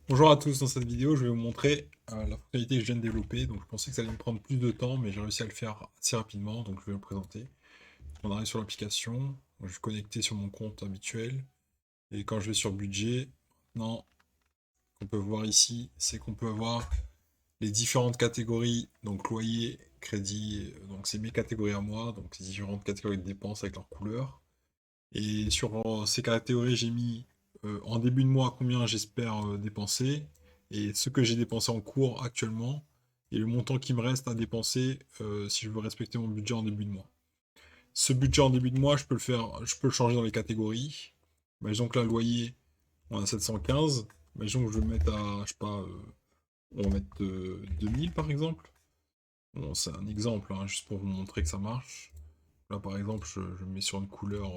Bonjour à tous, dans cette vidéo je vais vous montrer la fonctionnalité que je viens de développer. Donc je pensais que ça allait me prendre plus de temps, mais j'ai réussi à le faire assez rapidement, donc je vais vous le présenter. On arrive sur l'application, je suis connecté sur mon compte habituel, et quand je vais sur budget, maintenant, ce qu'on peut voir ici, c'est qu'on peut avoir les différentes catégories, donc loyer, crédit, donc c'est mes catégories à moi, donc les différentes catégories de dépenses avec leurs couleurs. Et sur ces catégories, j'ai mis en début de mois combien j'espère dépenser et ce que j'ai dépensé en cours actuellement et le montant qui me reste à dépenser si je veux respecter mon budget en début de mois. Ce budget en début de mois, je peux le changer dans les catégories. Bah, disons que là, loyer, on a 715. Bah, disons que je vais le mettre à, je sais pas, on va mettre 2000 par exemple. Bon, c'est un exemple, hein, juste pour vous montrer que ça marche. Là, par exemple, je mets sur une couleur.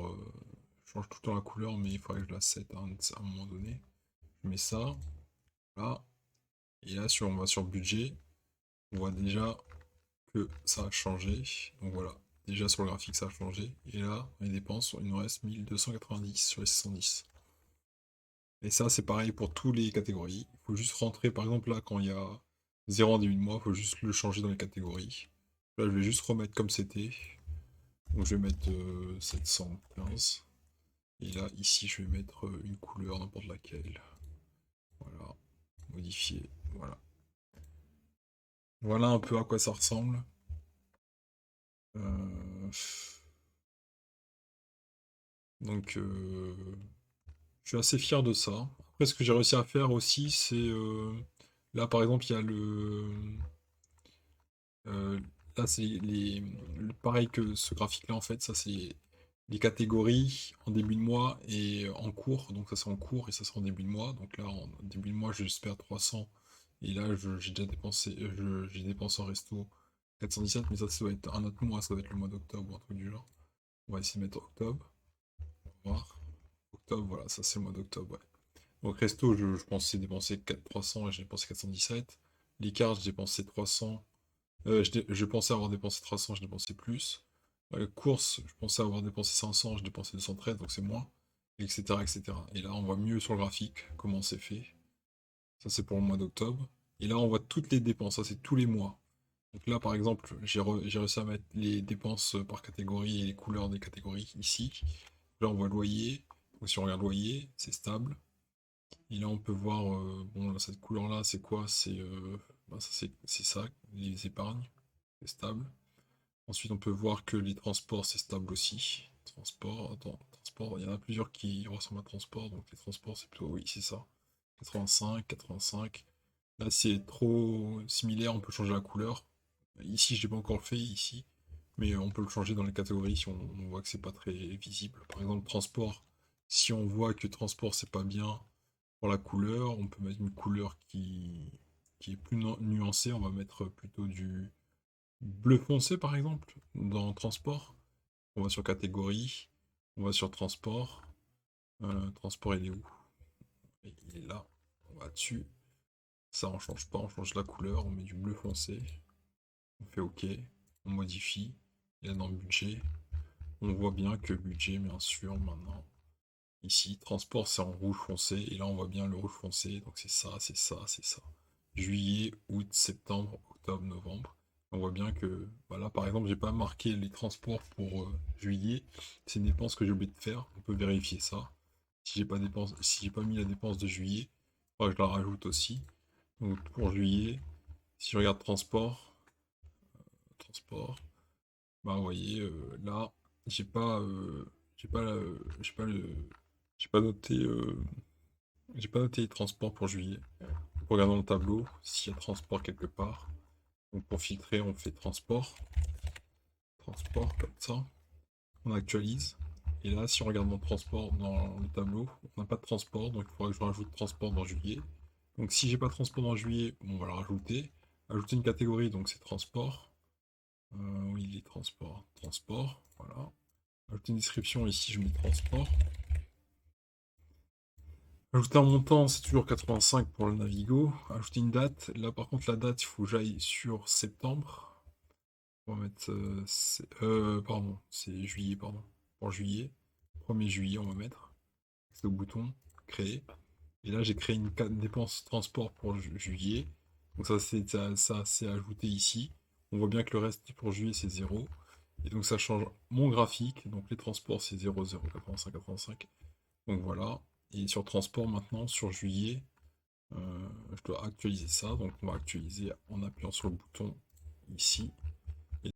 Je change tout le temps la couleur, mais il faudrait que je la set à un moment donné. Je mets ça, là. Et là, on va sur budget. On voit déjà que ça a changé. Donc voilà. Déjà sur le graphique, ça a changé. Et là, les dépenses, il nous reste 1290 sur les 610. Et ça, c'est pareil pour toutes les catégories. Il faut juste rentrer, par exemple, là, quand il y a 0 en début de mois, il faut juste le changer dans les catégories. Là, je vais juste remettre comme c'était. Donc je vais mettre 715. Et là, ici, je vais mettre une couleur, n'importe laquelle. Voilà, modifier, voilà. Voilà un peu à quoi ça ressemble. Euh, Donc, je suis assez fier de ça. Après, ce que j'ai réussi à faire aussi, c'est... là, par exemple, il y a euh, là, c'est pareil que ce graphique-là, en fait, ça, c'est les catégories en début de mois et en cours. Donc, ça, c'est en cours et ça, c'est en début de mois. Donc là, en début de mois, j'espère 300. Et là, j'ai déjà dépensé, j'ai dépensé en resto 417, mais ça doit être un autre mois, ça doit être le mois d'octobre ou un truc du genre. On va essayer de mettre octobre. On va voir. Octobre, voilà, ça c'est le mois d'octobre, ouais. Donc resto, je pensais dépenser 300 et j'ai dépensé 417. Les cartes, j'ai dépensé 300. Je pensais avoir dépensé 300, j'ai dépensé plus. Courses, je pensais avoir dépensé 500, j'ai dépensé 213, donc c'est moins. Etc., etc. Et là, on voit mieux sur le graphique comment c'est fait. Ça, c'est pour le mois d'octobre. Et là, on voit toutes les dépenses, ça c'est tous les mois. Donc là, par exemple, j'ai réussi à mettre les dépenses par catégorie et les couleurs des catégories ici. Là, on voit loyer. Donc si on regarde loyer, c'est stable. Et là, on peut voir, bon, là, cette couleur-là, c'est quoi? Bah, c'est ça, les épargnes, c'est stable. Ensuite, on peut voir que les transports, c'est stable aussi. Transport, attends, transport, il y en a plusieurs qui ressemblent à transport, donc les transports, c'est plutôt, oui, c'est ça. 85, 85. Là, c'est trop similaire, on peut changer la couleur. Ici, je l'ai pas encore fait, ici. Mais on peut le changer dans les catégories si on voit que c'est pas très visible. Par exemple, transport. Si on voit que transport, c'est pas bien pour la couleur, on peut mettre une couleur qui est plus nuancée. On va mettre plutôt du bleu foncé, par exemple, dans transport. On va sur catégorie. On va sur transport. Transport, il est où? Il est là. On va dessus. Ça, on change pas, on change la couleur, on met du bleu foncé, on fait OK, on modifie, et là dans le budget, on voit bien que budget, bien sûr, maintenant, ici, transport c'est en rouge foncé, et là on voit bien le rouge foncé, donc c'est ça, c'est ça, c'est ça. Juillet, août, septembre, octobre, novembre. On voit bien que, bah là par exemple, j'ai pas marqué les transports pour juillet, c'est une dépense que j'ai oublié de faire, on peut vérifier ça. Si j'ai pas mis la dépense de juillet, il faudra que je la rajoute aussi. Donc pour juillet, si je regarde transport, bah vous voyez, là, j'ai pas, j'ai pas noté les transports pour juillet. On regarde dans le tableau s'il y a transport quelque part. Donc pour filtrer, on fait transport comme ça, on actualise. Et là, si on regarde mon transport dans le tableau, on n'a pas de transport, donc il faudra que je rajoute transport dans juillet. Donc si j'ai pas de transport dans juillet, on va le rajouter. Ajouter une catégorie, donc c'est transport. Oui, les transports. Transport, voilà. Ajouter une description, ici je mets transport. Ajouter un montant, c'est toujours 85 pour le Navigo. Ajouter une date, là par contre la date, il faut que j'aille sur septembre. On va mettre... pardon, c'est juillet, pardon. Pour juillet. 1er juillet, on va mettre. C'est au bouton, créer. Et là, j'ai créé une dépense transport pour juillet. Donc ça c'est ajouté ici. On voit bien que le reste pour juillet, c'est 0. Et donc ça change mon graphique. Donc les transports, c'est 0, 0, 85, 85. Donc voilà. Et sur transport maintenant, sur juillet, je dois actualiser ça. Donc on va actualiser en appuyant sur le bouton ici.